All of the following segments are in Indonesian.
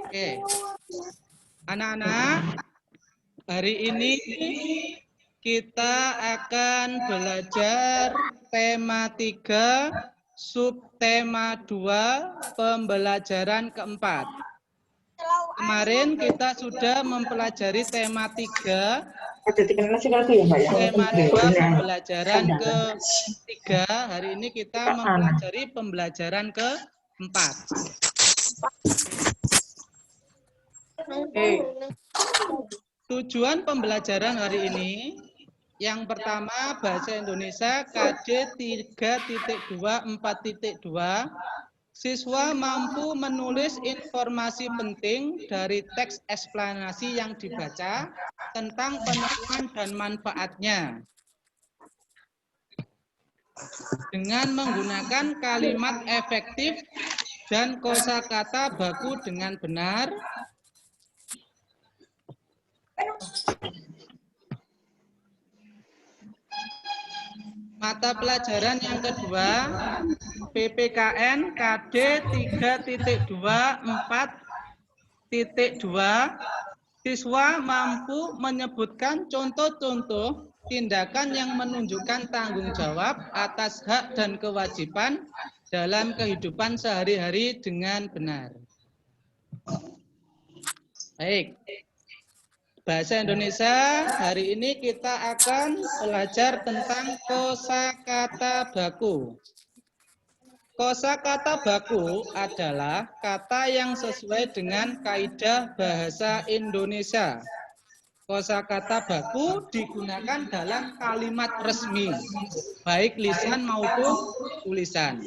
Oke. Anak-anak, hari ini kita akan belajar tema 3, subtema 2, pembelajaran keempat. Kemarin kita sudah mempelajari tema 3, tema 2, pembelajaran ke-3. Hari ini kita mempelajari pembelajaran ke-4. Tujuan pembelajaran hari ini, yang pertama bahasa Indonesia KD 3.2 4.2. Siswa mampu menulis informasi penting dari teks eksplanasi yang dibaca tentang penemuan dan manfaatnya dengan menggunakan kalimat efektif dan kosakata baku dengan benar. Mata pelajaran yang kedua, PPKN KD 3.2 4.2. Siswa mampu menyebutkan contoh-contoh tindakan yang menunjukkan tanggung jawab atas hak dan kewajiban dalam kehidupan sehari-hari dengan benar. Baik. Bahasa Indonesia, hari ini kita akan belajar tentang kosakata baku. Kosakata baku adalah kata yang sesuai dengan kaidah bahasa Indonesia. Kosakata baku digunakan dalam kalimat resmi, baik lisan maupun tulisan.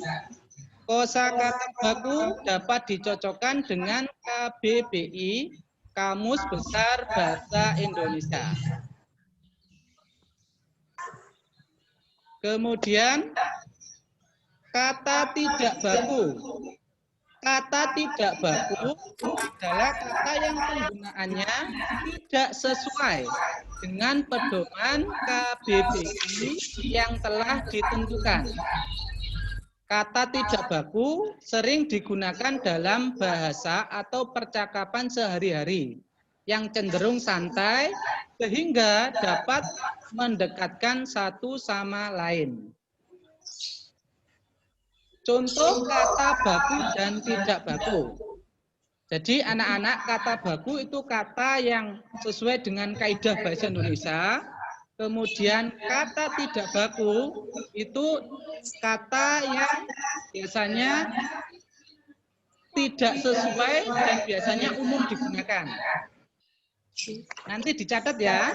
Kosakata baku dapat dicocokkan dengan KBBI, Kamus Besar Bahasa Indonesia. Kemudian kata tidak baku. Kata tidak baku adalah kata yang penggunaannya tidak sesuai dengan pedoman KBBI yang telah ditentukan. Kata tidak baku sering digunakan dalam bahasa atau percakapan sehari-hari yang cenderung santai sehingga dapat mendekatkan satu sama lain. Contoh kata baku dan tidak baku. Jadi anak-anak, kata baku itu kata yang sesuai dengan kaidah bahasa Indonesia. Kemudian kata tidak baku itu kata yang biasanya tidak sesuai dan biasanya umum digunakan. Nanti dicatat ya.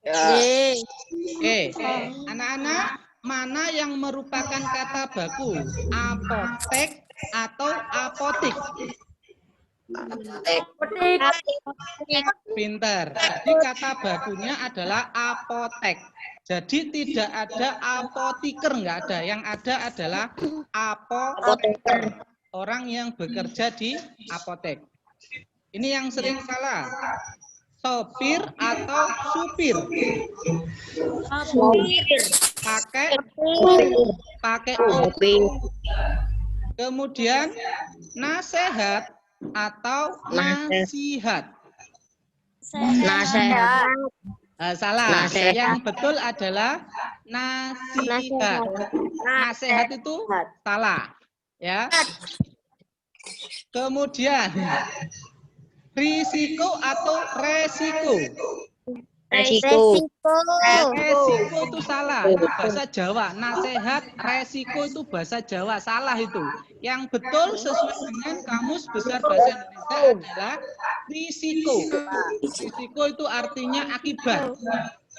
Oke, anak-anak, mana yang merupakan kata baku? Apotek atau apotik? Pinter. Jadi kata bakunya adalah apotek. Jadi tidak ada apotiker, enggak ada. Yang ada adalah apoteker. Orang yang bekerja di apotek. Ini yang sering salah. Sopir atau supir? Pakai opir. Kemudian nasihat atau nasihat? Nasihat. Salah. Nasihat. Yang betul adalah nasihat. Nasihat itu salah, ya. Kemudian risiko atau resiko? Resiko. Resiko itu salah, itu bahasa Jawa. Nasihat, resiko itu bahasa Jawa, salah itu. Yang betul sesuai dengan Kamus Besar Bahasa Indonesia adalah risiko. Risiko itu artinya akibat.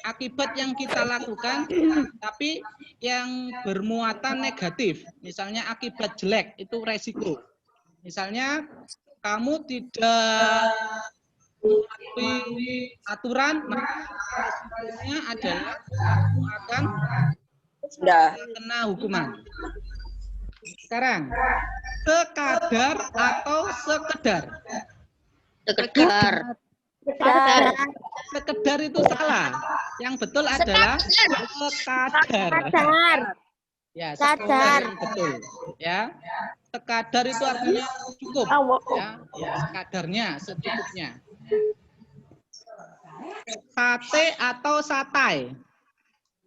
Akibat yang kita lakukan, tapi yang bermuatan negatif. Misalnya akibat jelek, itu resiko. Misalnya kamu tidak mematuhi aturan, maka resikonya adalah kamu akan kena hukuman. Sekarang, sekadar atau sekedar? Sekedar. Sekedar itu salah. Yang betul adalah sekadar. Ya, sekadar yang betul. Ya, sekadar itu artinya cukup. Ya, sekadarnya, secukupnya. Sate atau satai?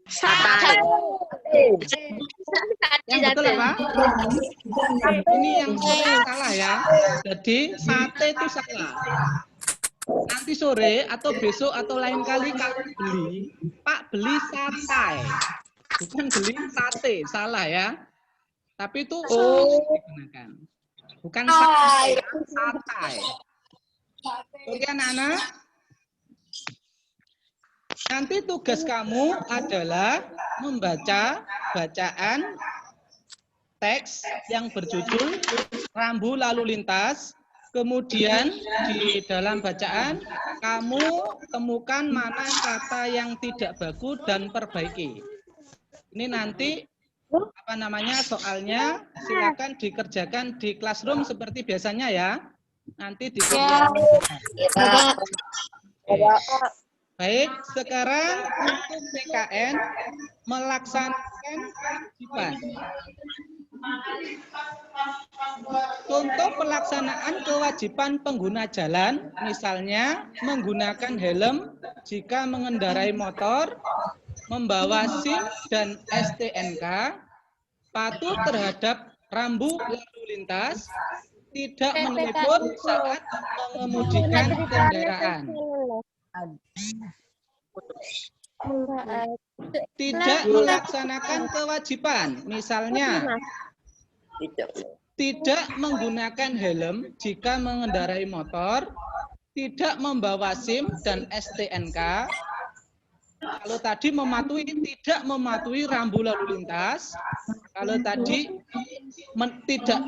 Satai. Yang betul apa? Ini yang salah ya. Jadi sate itu salah. Nanti sore atau besok atau lain kali kalau beli, Pak beli satai. Bukan beli sate, salah ya. Tapi itu digunakan. Bukan satai, satai. Oke anak-anak. Nanti tugas kamu adalah membaca bacaan teks yang berjudul Rambu Lalu Lintas. Kemudian di dalam bacaan kamu temukan mana kata yang tidak bagus dan perbaiki. Ini nanti apa namanya soalnya silakan dikerjakan di classroom seperti biasanya ya. Nanti dikerjakan. Baik, sekarang untuk PKN melaksanakan kewajiban. Contoh pelaksanaan kewajiban pengguna jalan, misalnya menggunakan helm jika mengendarai motor, membawa SIM dan STNK, patuh terhadap rambu lalu lintas, tidak menelepon saat mengemudikan kendaraan. Tidak melaksanakan kewajiban, misalnya tidak menggunakan helm jika mengendarai motor, tidak membawa SIM dan STNK. Kalau tadi tidak mematuhi rambu lalu lintas, kalau tadi tidak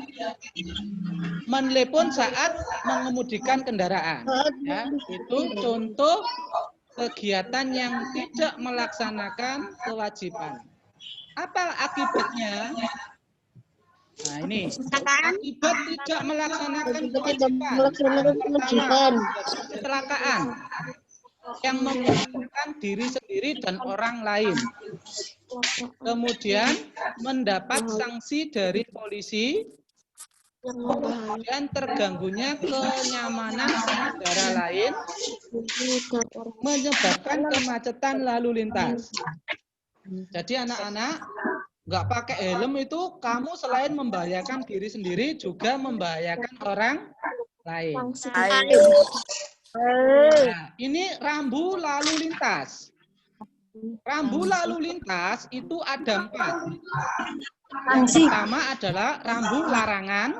menelepon saat mengemudikan kendaraan, ya, itu contoh kegiatan yang tidak melaksanakan kewajiban. Apa akibatnya? Nah ini, akibat tidak melaksanakan kewajiban, kecelakaan yang membahayakan diri sendiri dan orang lain. Kemudian mendapat sanksi dari polisi, kemudian terganggunya kenyamanan pengendara lain, menyebabkan kemacetan lalu lintas. Jadi anak-anak, nggak pakai helm itu kamu selain membahayakan diri sendiri juga membahayakan orang lain. Nah, ini rambu lalu lintas. Rambu lalu lintas itu ada 4. Yang pertama adalah rambu larangan,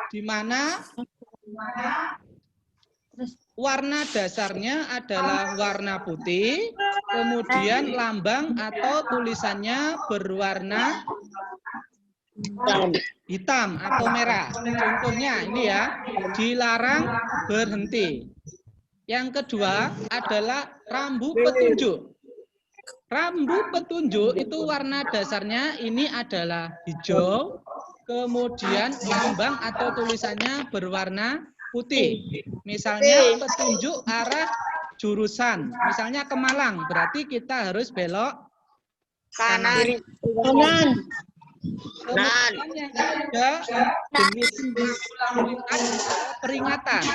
di mana warna dasarnya adalah warna putih, kemudian lambang atau tulisannya berwarna hitam atau merah. Contohnya ini ya, dilarang berhenti. Yang kedua adalah rambu petunjuk. Rambu petunjuk itu warna dasarnya ini adalah hijau, kemudian lambang atau tulisannya berwarna putih. Misalnya petunjuk arah jurusan, misalnya ke Malang, berarti kita harus belok kanan. Kemudian yang ketiga jenis lalu lintas peringatan,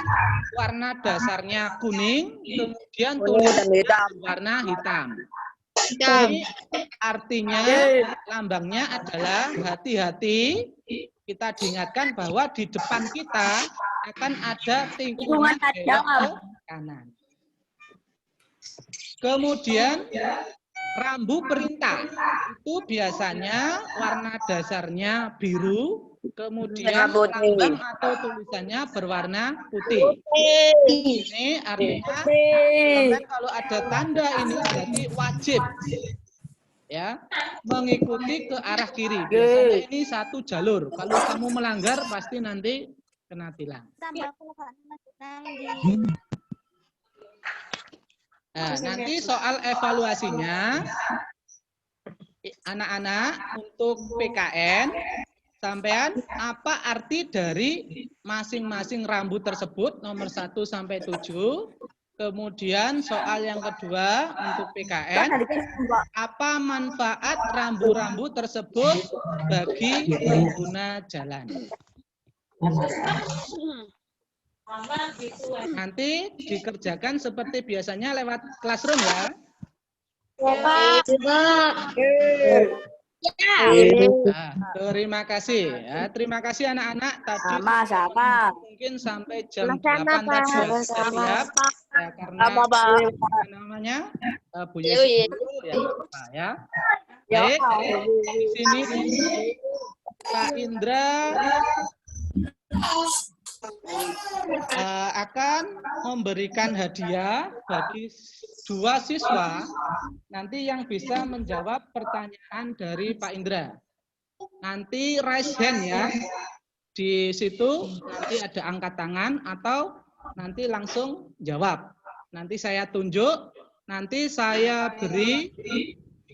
warna dasarnya kuning, kemudian tulisan warna hitam. Ini artinya lambangnya adalah hati-hati. Kita diingatkan bahwa di depan kita akan ada tikungan belok ke kanan. Kemudian rambu perintah itu biasanya warna dasarnya biru, kemudian lambang atau tulisannya berwarna putih. Ini artinya kalau ada tanda ini berarti wajib ya mengikuti ke arah kiri. Biasanya ini 1 jalur. Kalau kamu melanggar pasti nanti kena tilang. Nah, nanti soal evaluasinya, anak-anak untuk PKN, sampean apa arti dari masing-masing rambu tersebut nomor 1 sampai 7? Kemudian soal yang kedua untuk PKN, apa manfaat rambu-rambu tersebut bagi pengguna jalan? Nanti dikerjakan seperti biasanya lewat classroom ya. Nah, terima kasih. Ya, terima kasih anak-anak tadi mungkin sampai jam 8 tadi ya. Siap ya karena apa namanya Bu Yesi dulu ya. Baik, di sini Pak Indra akan memberikan hadiah bagi 2 siswa nanti yang bisa menjawab pertanyaan dari Pak Indra. Nanti raise hand ya. Di situ nanti ada angkat tangan atau nanti langsung jawab. Nanti saya tunjuk, nanti saya beri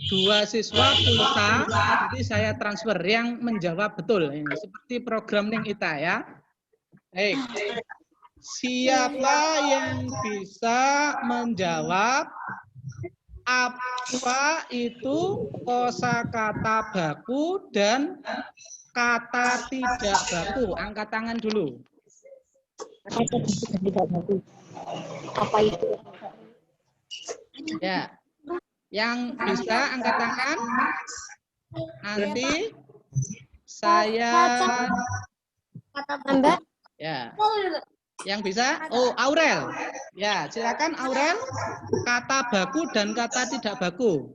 2 siswa pulsa, nanti saya transfer yang menjawab betul. Ini seperti program Ningita ya. Baik. Siapa yang bisa menjawab apa itu kosakata baku dan kata tidak baku? Angkat tangan dulu. Apa itu? Ya. Yang bisa angkat tangan. Nanti saya Mbak. ya. Yang bisa? Oh, Aurel. Ya, silakan Aurel. Kata baku dan kata tidak baku.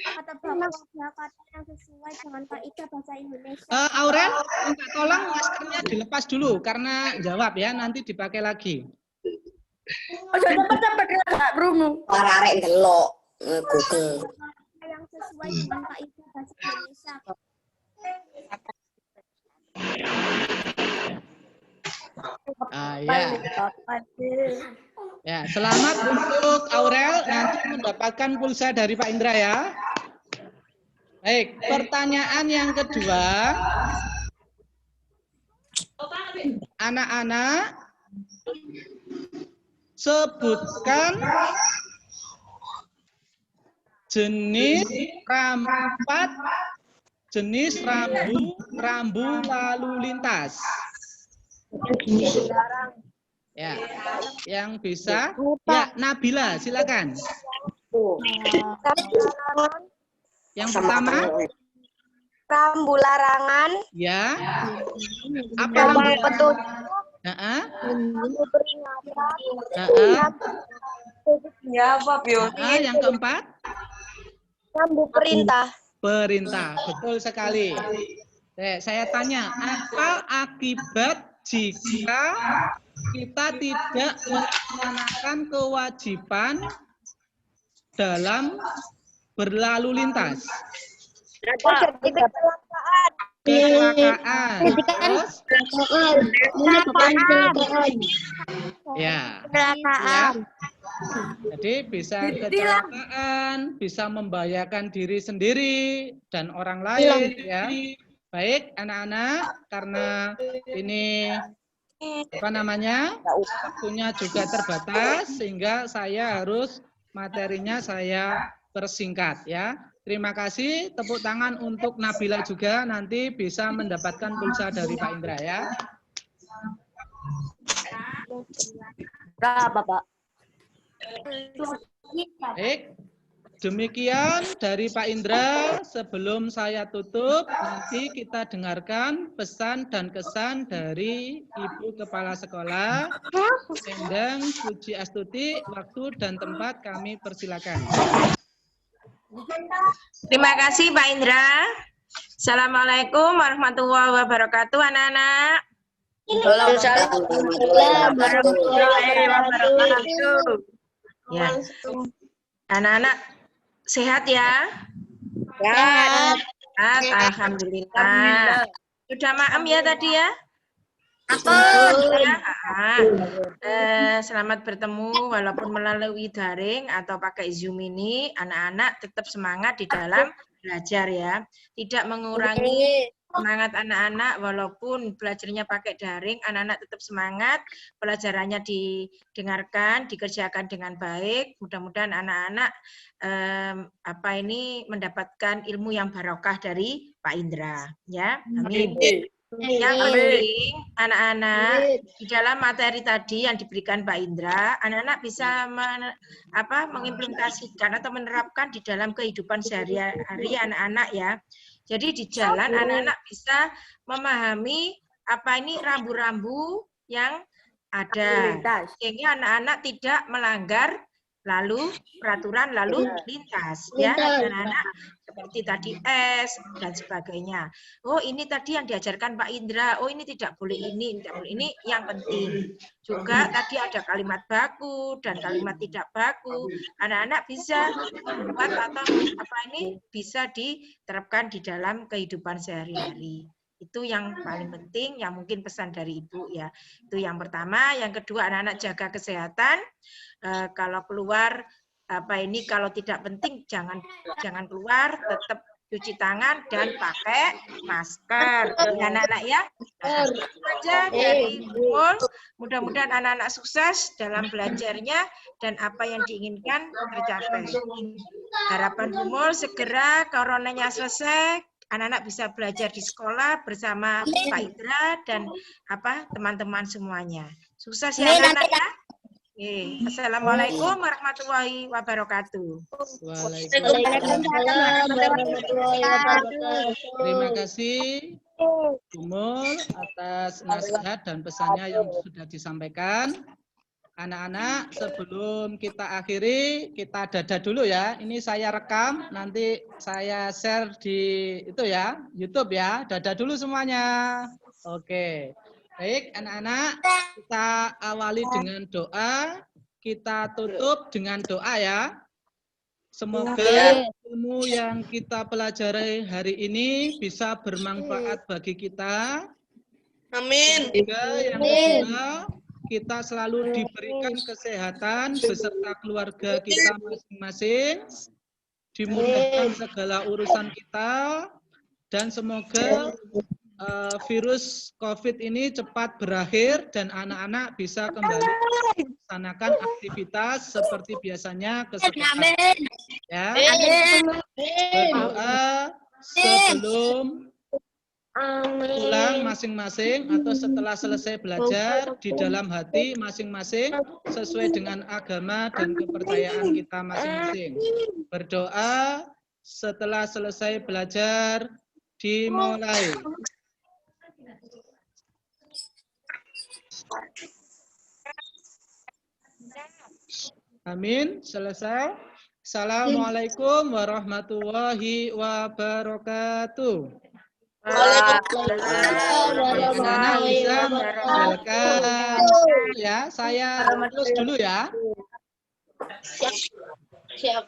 Kata baku adalah kata yang sesuai dengan kaidah bahasa Indonesia. Aurel, minta tolong maskernya dilepas dulu karena jawab ya, nanti dipakai lagi. Arek delok Google. Yang sesuai dengan kaidah bahasa Indonesia. Ya. Ya, selamat untuk Aurel nanti mendapatkan pulsa dari Pak Indra ya. Baik, pertanyaan yang kedua. Anak-anak sebutkan jenis rambu lalu lintas. Ya, yang bisa. Ya, Nabila, silakan. Yang pertama, Rambu larangan. ya. Apa Rambu rambu petunjuk. Rambu peringatan. Ya, Pak Bio. Yang keempat, Rambu perintah. perintah. Betul sekali. Saya tanya, apa akibat jika kita tidak melaksanakan kewajiban dalam berlalu lintas? Kecelakaan. Terus? Ya. Jadi bisa kecelakaan, bisa membahayakan diri sendiri dan orang lain ya. Baik anak-anak, karena ini waktunya juga terbatas sehingga saya harus materinya saya persingkat ya. Terima kasih, tepuk tangan untuk Nabila juga nanti bisa mendapatkan pulsa dari Pak Indra ya. Berapa, Pak? Baik. Demikian dari Pak Indra. Sebelum saya tutup, nanti kita dengarkan pesan dan kesan dari Ibu Kepala Sekolah, Endang Puji Astuti. Waktu dan tempat kami persilakan. Terima kasih Pak Indra. Assalamualaikum warahmatullahi wabarakatuh anak-anak. Waalaikumsalam warahmatullahi wabarakatuh. Ya. Anak-anak sehat ya? Sehat. Alhamdulillah. Sudah maem ya tadi ya? Selamat bertemu walaupun melalui daring atau pakai Zoom ini, anak-anak tetap semangat di dalam belajar ya. Tidak mengurangi semangat anak-anak, walaupun belajarnya pakai daring, anak-anak tetap semangat, pelajarannya didengarkan, dikerjakan dengan baik. Mudah-mudahan anak-anak mendapatkan ilmu yang barokah dari Pak Indra, ya. Amin. Yang penting anak-anak di dalam materi tadi yang diberikan Pak Indra, anak-anak bisa mengimplementasikan atau menerapkan di dalam kehidupan sehari-hari anak-anak ya. Jadi di jalan anak-anak bisa memahami rambu-rambu yang ada, sehingga anak-anak tidak melanggar peraturan lalu lintas ya anak-anak, seperti tadi dan sebagainya. Oh, ini tadi yang diajarkan Pak Indra. Oh, ini tidak boleh ini, tidak boleh ini. Yang penting juga tadi ada kalimat baku dan kalimat tidak baku. Anak-anak bisa membuat atau bisa diterapkan di dalam kehidupan sehari-hari. Itu yang paling penting, yang mungkin pesan dari Ibu ya. Itu yang pertama. Yang kedua, anak-anak jaga kesehatan. Kalau keluar kalau tidak penting jangan keluar, tetap cuci tangan dan pakai masker. Ya anak-anak ya. Itu saja dari Bumul. Mudah-mudahan anak-anak sukses dalam belajarnya dan apa yang diinginkan tercapai. Harapan Bumul segera coronanya selesai. Anak-anak bisa belajar di sekolah bersama Pak Indra dan teman-teman semuanya. Sukses ya anak-anak ya. Assalamualaikum warahmatullahi wabarakatuh. Waalaikumsalam warahmatullahi wabarakatuh. Terima kasih Bumul atas nasihat dan pesannya yang sudah disampaikan. Anak-anak, sebelum kita akhiri, kita dada dulu ya. Ini saya rekam, nanti saya share di YouTube ya. Dada dulu semuanya. Oke. Baik, anak-anak, kita awali dengan doa. Kita tutup dengan doa ya. Semoga ilmu yang kita pelajari hari ini bisa bermanfaat bagi kita. Amin. Semoga yang kedua, kita selalu diberikan kesehatan beserta keluarga kita masing-masing, dimudahkan segala urusan kita, dan semoga virus COVID ini cepat berakhir dan anak-anak bisa kembali melaksanakan aktivitas seperti biasanya ke sekolah. Ya. Berdoa sebelum pulang masing-masing atau setelah selesai belajar di dalam hati masing-masing sesuai dengan agama dan kepercayaan kita masing-masing. Berdoa setelah selesai belajar dimulai. Amin. Selesai. Assalamualaikum warahmatullahi wabarakatuh. Anak-anak bisa meninggalkan ya. Saya tulis dulu ya. Siap.